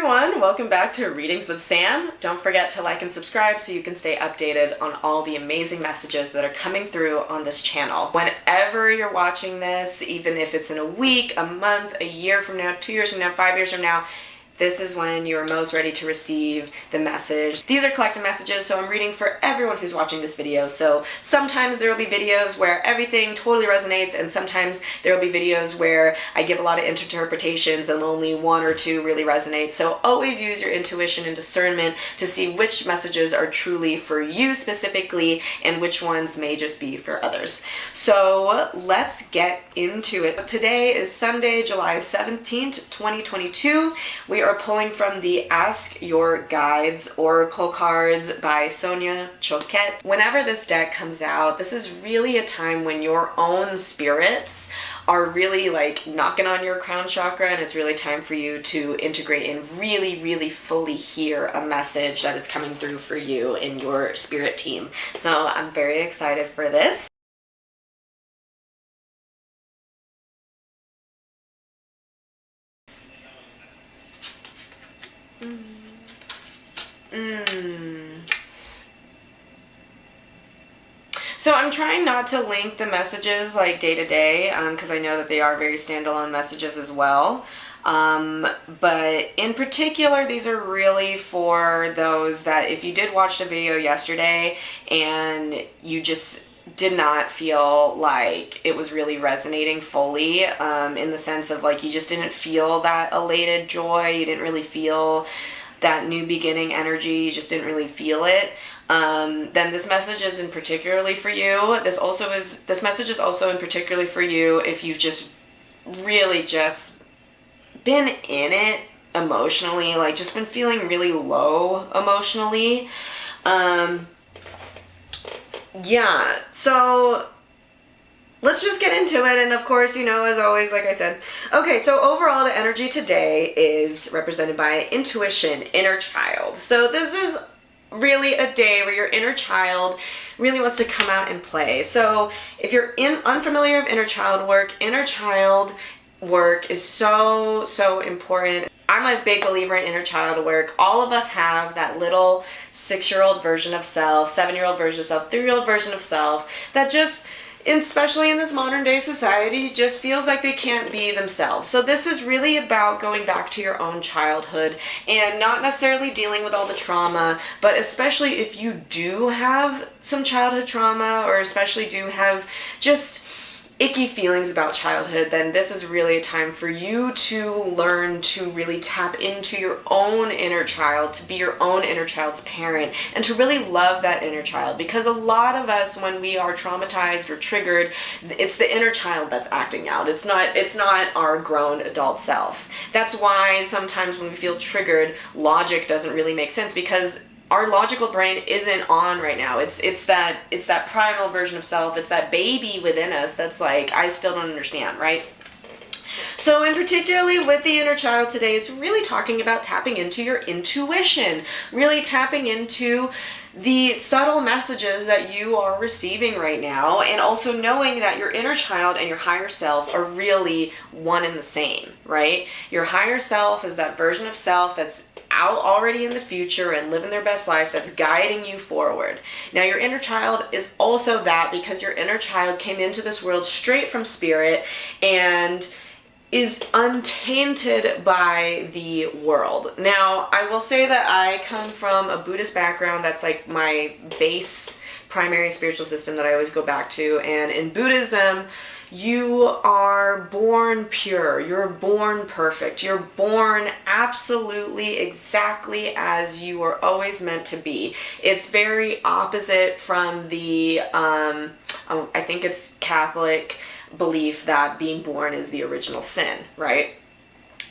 everyone, welcome back to Readings with Sam. Don't forget to like and subscribe so you can stay updated on all the amazing messages that are coming through on this channel. Whenever you're watching this, even if it's in a week, a month, a year from now, 2 years from now, 5 years from now, this is when you are most ready to receive the message. These are collective messages, so I'm reading for everyone who's watching this video. So sometimes there will be videos where everything totally resonates, and sometimes there will be videos where I give a lot of interpretations and only one or two really resonate. So always use your intuition and discernment to see which messages are truly for you specifically and which ones may just be for others. So let's get into it. Today is Sunday, July 17th, 2022. We are pulling from the Ask Your Guides Oracle cards by Sonia, Choquette. Whenever this deck comes out, this is really a time when your own spirits are really like knocking on your crown chakra, and it's really time for you to integrate and really fully hear a message that is coming through for you in your spirit team. So I'm very excited for this. So I'm trying not to link the messages like day to day because I know that they are very standalone messages as well. But in particular, these are really for those that if you did watch the video yesterday and you just did not feel like it was really resonating fully in the sense of like you just didn't feel that elated joy, you didn't really feel that new beginning energy, you just didn't really feel it, then this message is in particularly for you. This message is also in particularly for you if you've just really just been in it emotionally, like just been feeling really low emotionally. Yeah, so let's just get into it. And of course, you know, as always, like I said, okay, so overall the energy today is represented by intuition, inner child. So this is really a day where your inner child really wants to come out and play. So if you're unfamiliar with inner child work is so important. I'm a big believer in inner child work. All of us have that little 6-year-old version of self, 7-year-old version of self, 3-year-old version of self that just, especially in this modern day society, just feels like they can't be themselves. So this is really about going back to your own childhood and not necessarily dealing with all the trauma, but especially if you do have some childhood trauma or especially do have just icky feelings about childhood, then this is really a time for you to learn to really tap into your own inner child, to be your own inner child's parent, and to really love that inner child. Because a lot of us, when we are traumatized or triggered, it's the inner child that's acting out. It's not our grown adult self. That's why sometimes when we feel triggered, logic doesn't really make sense, because our logical brain isn't on right now. It's that primal version of self. It's that baby within us that's like, I still don't understand, right? So in particularly with the inner child today, it's really talking about tapping into your intuition, really tapping into the subtle messages that you are receiving right now, and also knowing that your inner child and your higher self are really one and the same, right? Your higher self is that version of self that's out already in the future and living their best life, that's guiding you forward. Now your inner child is also that, because your inner child came into this world straight from spirit and is untainted by the world. Now, I will say that I come from a Buddhist background. That's like my base primary spiritual system that I always go back to. And in Buddhism, you are born pure, you're born perfect, you're born absolutely exactly as you were always meant to be. It's very opposite from the, I think it's Catholic belief that being born is the original sin, right?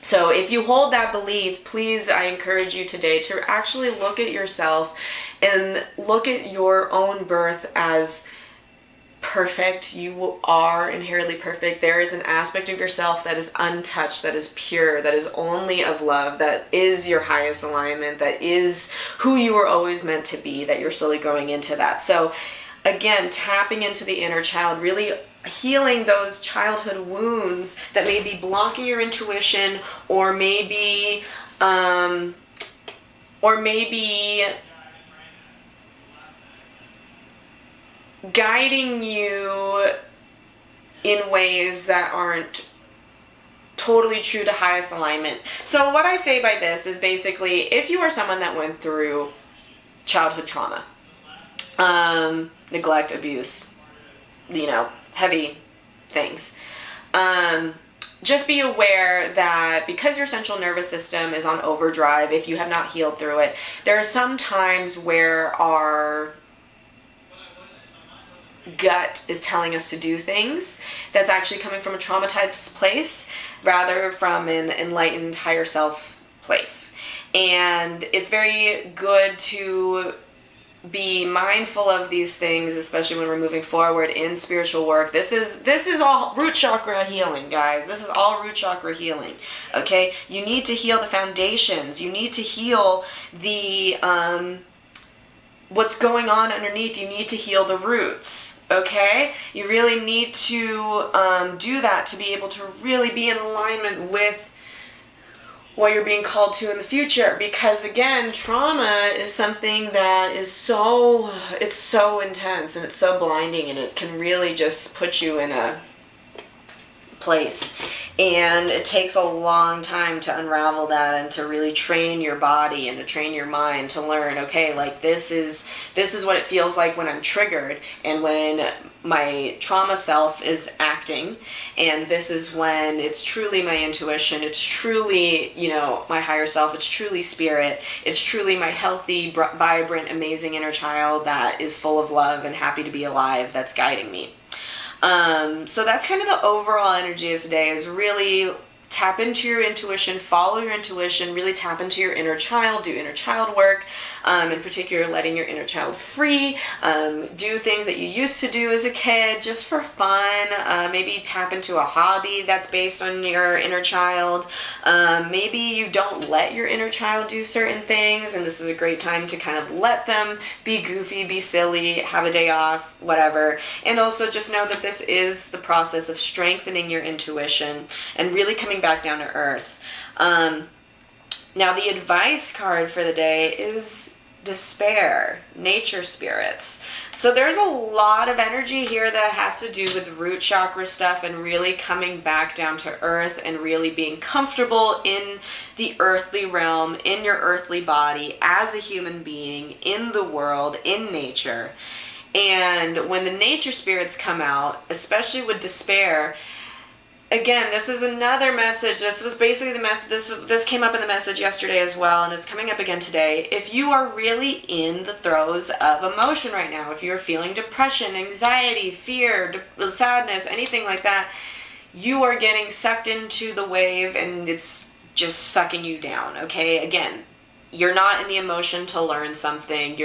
So if you hold that belief, please, I encourage you today to actually look at yourself and look at your own birth as perfect. You are inherently perfect. There is an aspect of yourself that is untouched, that is pure, that is only of love, that is your highest alignment, that is who you were always meant to be, that you're slowly growing into that. So again, tapping into the inner child, really healing those childhood wounds that may be blocking your intuition, or maybe or maybe guiding you in ways that aren't totally true to highest alignment. So what I say by this is basically, if you are someone that went through childhood trauma, neglect, abuse, heavy things, just be aware that because your central nervous system is on overdrive, if you have not healed through it, there are some times where our gut is telling us to do things that's actually coming from a traumatized place rather from an enlightened higher self place. And it's very good to be mindful of these things, especially when we're moving forward in spiritual work. This is all root chakra healing, guys. This is all root chakra healing. Okay? You need to heal the foundations. You need to heal the what's going on underneath. You need to heal the roots. Okay? You really need to do that to be able to really be in alignment with what you're being called to in the future. Because again, trauma is something that is so intense and it's so blinding, and it can really just put you in a place, and it takes a long time to unravel that and to really train your body and to train your mind to learn, okay, like this is what it feels like when I'm triggered and when my trauma self is acting, and this is when it's truly my intuition, it's truly, my higher self, it's truly spirit, it's truly my healthy, vibrant, amazing inner child that is full of love and happy to be alive that's guiding me. So that's kind of the overall energy of today, is really tap into your intuition, follow your intuition, really tap into your inner child, do inner child work, in particular letting your inner child free, do things that you used to do as a kid just for fun, maybe tap into a hobby that's based on your inner child, maybe you don't let your inner child do certain things, and this is a great time to kind of let them be goofy, be silly, have a day off, whatever. And also just know that this is the process of strengthening your intuition and really coming back down to earth. Now the advice card for the day is despair, nature spirits. So there's a lot of energy here that has to do with root chakra stuff and really coming back down to earth and really being comfortable in the earthly realm, in your earthly body, as a human being, in the world, in nature. And when the nature spirits come out, especially with despair, again, this is another message. This was basically the message. This came up in the message yesterday as well, and it's coming up again today. If you are really in the throes of emotion right now, if you're feeling depression, anxiety, fear, sadness, anything like that, you are getting sucked into the wave, and it's just sucking you down. Okay, again, you're not in the emotion to learn something.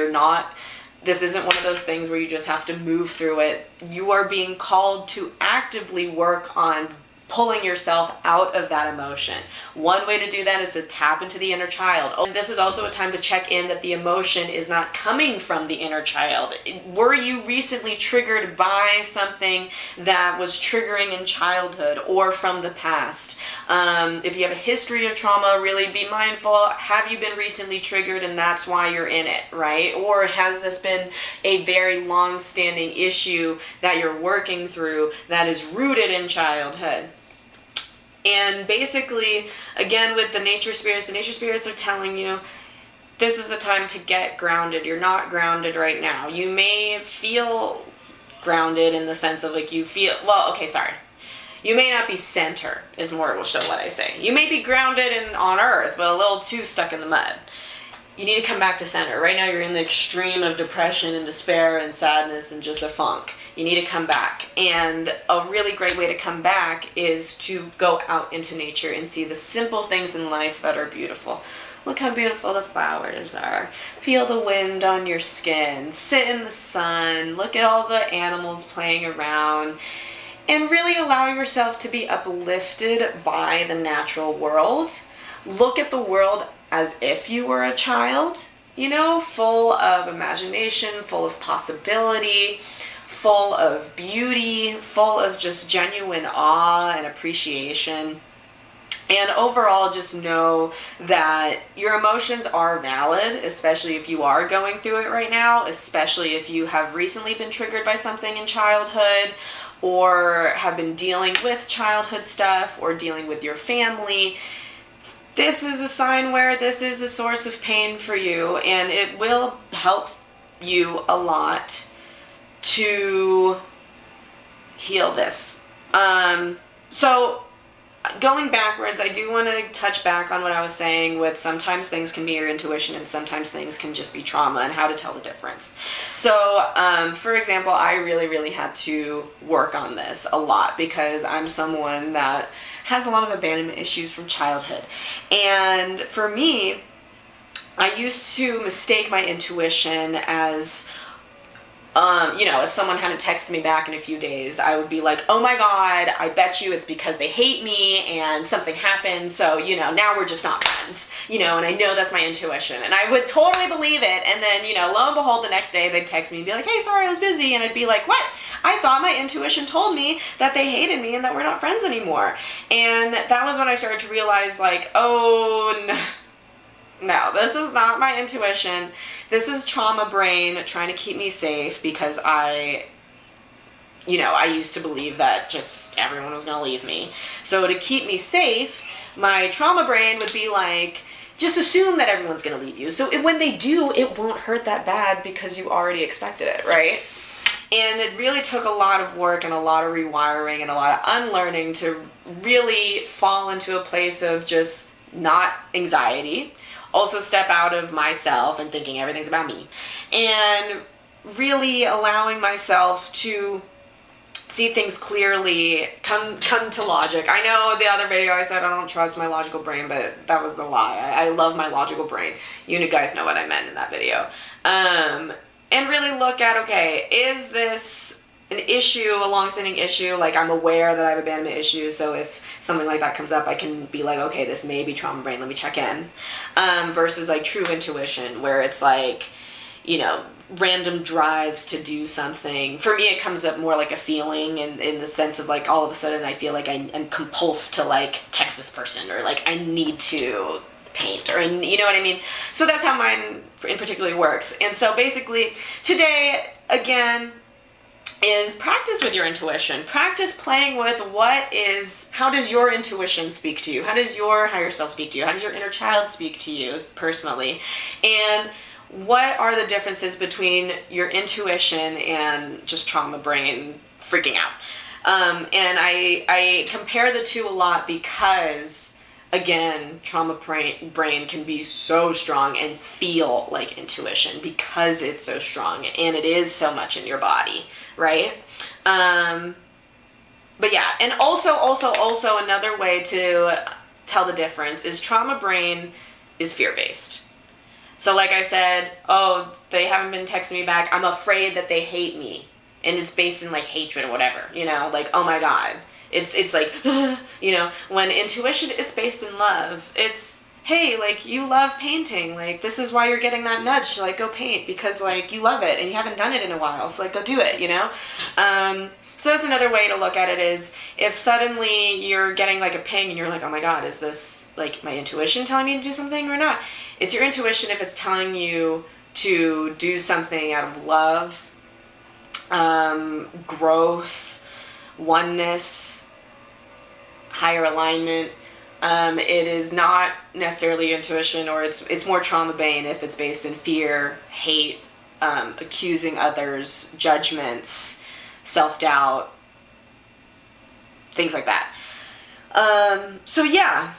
This isn't one of those things where you just have to move through it. You are being called to actively work on pulling yourself out of that emotion. One way to do that is to tap into the inner child. And this is also a time to check in that the emotion is not coming from the inner child. Were you recently triggered by something that was triggering in childhood or from the past? If you have a history of trauma, really be mindful. Have you been recently triggered and that's why you're in it, right? Or has this been a very long-standing issue that you're working through that is rooted in childhood? And basically, again, with the nature spirits are telling you this is a time to get grounded. You're not grounded right now. You may feel grounded in the sense of like you may not be center is more what I say. You may be grounded and on earth, but a little too stuck in the mud. You need to come back to center. Right now you're in the extreme of depression and despair and sadness and just a funk. You need to come back. And a really great way to come back is to go out into nature and see the simple things in life that are beautiful. Look how beautiful the flowers are. Feel the wind on your skin. Sit in the sun. Look at all the animals playing around. And really allow yourself to be uplifted by the natural world. Look at the world as if you were a child, full of imagination, full of possibility, full of beauty, full of just genuine awe and appreciation. And overall, just know that your emotions are valid, especially if you are going through it right now, especially if you have recently been triggered by something in childhood, or have been dealing with childhood stuff, or dealing with your family. This is a sign where this is a source of pain for you, and it will help you a lot to heal this. So going backwards, I do want to touch back on what I was saying with sometimes things can be your intuition and sometimes things can just be trauma, and how to tell the difference. So, for example, I really had to work on this a lot because I'm someone that has a lot of abandonment issues from childhood. And for me, I used to mistake my intuition as if someone hadn't texted me back in a few days, I would be like, oh my God, I bet you it's because they hate me and something happened, so, now we're just not friends, and I know that's my intuition. And I would totally believe it, and then, lo and behold, the next day they'd text me and be like, hey, sorry, I was busy, and I'd be like, what? I thought my intuition told me that they hated me and that we're not friends anymore. And that was when I started to realize, like, oh, no, this is not my intuition. This is trauma brain trying to keep me safe because I used to believe that just everyone was going to leave me. So to keep me safe, my trauma brain would be like, just assume that everyone's going to leave you. So when they do, it won't hurt that bad because you already expected it, right? And it really took a lot of work and a lot of rewiring and a lot of unlearning to really fall into a place of just not anxiety. Also step out of myself and thinking everything's about me, and really allowing myself to see things clearly, come to logic. I know the other video I said I don't trust my logical brain, but that was a lie. I love my logical brain. You guys know what I meant in that video. And really look at, okay, is this an issue, a long-standing issue? Like, I'm aware that I have abandonment issues, so if something like that comes up, I can be like, okay, this may be trauma brain, let me check in. Versus like true intuition, where it's like, random drives to do something. For me, it comes up more like a feeling, in the sense of like, all of a sudden I feel like I'm compulsed to like text this person, or like I need to paint, or you know what I mean? So that's how mine in particular works. And so basically today, again, is practice with your intuition. Practice playing with how does your intuition speak to you? How does your higher self speak to you? How does your inner child speak to you personally? And what are the differences between your intuition and just trauma brain freaking out? And I compare the two a lot because, again, trauma brain can be so strong and feel like intuition because it's so strong and it is so much in your body, right? But yeah, and also another way to tell the difference is trauma brain is fear-based. So like I said, oh, they haven't been texting me back, I'm afraid that they hate me. And it's based in like hatred or whatever, like, oh my God. It's like, when intuition, it's based in love. It's, hey, like, you love painting. Like, this is why you're getting that nudge to, like, go paint. Because, like, you love it and you haven't done it in a while. So, like, go do it, So that's another way to look at it is if suddenly you're getting, like, a ping and you're like, oh my God, is this, like, my intuition telling me to do something or not? It's your intuition if it's telling you to do something out of love, growth, oneness, higher alignment. It is not necessarily intuition, or it's more trauma brain if it's based in fear, hate, accusing others, judgments, self-doubt, things like that. So yeah,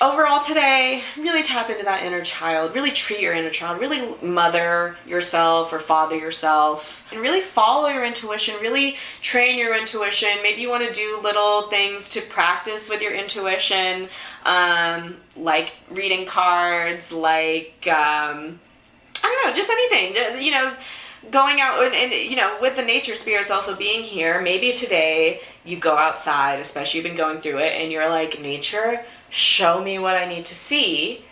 overall today, really tap into that inner child, really treat your inner child, really mother yourself or father yourself, and really follow your intuition, really train your intuition. Maybe you want to do little things to practice with your intuition, like reading cards, like, I don't know, just anything, going out and with the nature spirits also being here, maybe today you go outside, especially you've been going through it, and you're like, nature, show me what I need to see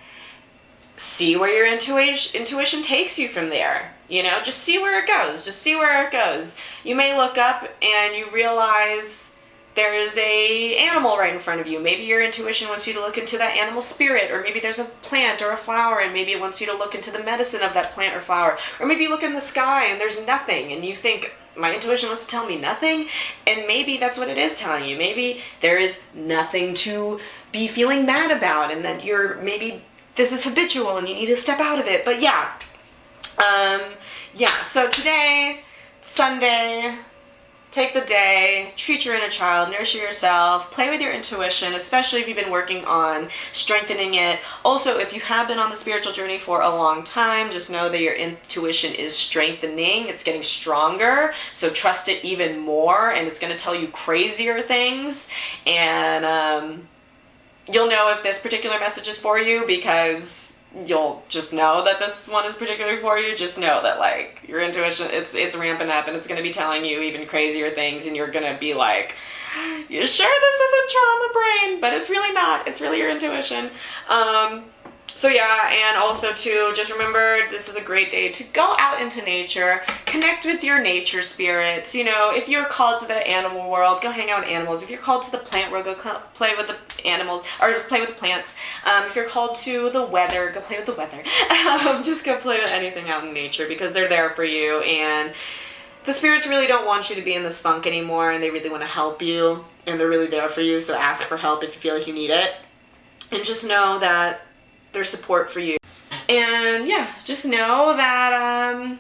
where your intuition takes you from there, just see where it goes, You may look up and you realize there is a animal right in front of you. Maybe your intuition wants you to look into that animal spirit, or maybe there's a plant or a flower and maybe it wants you to look into the medicine of that plant or flower. Or maybe you look in the sky and there's nothing and you think, my intuition wants to tell me nothing, and maybe that's what it is telling you. Maybe there is nothing to be feeling mad about, and that maybe this is habitual and you need to step out of it. But yeah, so today, Sunday, take the day, treat your inner child, nurture yourself, play with your intuition, especially if you've been working on strengthening it. Also, if you have been on the spiritual journey for a long time, just know that your intuition is strengthening. It's getting stronger, so trust it even more, and it's going to tell you crazier things. And you'll know if this particular message is for you, because you'll just know that this one is particularly for you. Just know that, like, your intuition, it's ramping up and it's going to be telling you even crazier things, and you're going to be like, you sure this isn't trauma brain? But it's really not. It's really your intuition. So yeah, and also too, just remember, this is a great day to go out into nature, connect with your nature spirits. You know, if you're called to the animal world, go hang out with animals. If you're called to the plant world, go play with the animals, or just play with the plants. If you're called to the weather, go play with the weather. Just go play with anything out in nature, because they're there for you, and the spirits really don't want you to be in this funk anymore, and they really want to help you, and they're really there for you. So ask for help if you feel like you need it, and just know that their support for you. And yeah, just know that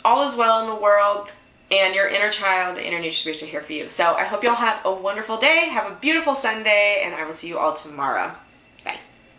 all is well in the world, and your inner child, inner nature spirits are here for you. So I hope y'all have a wonderful day, have a beautiful Sunday, and I will see you all tomorrow.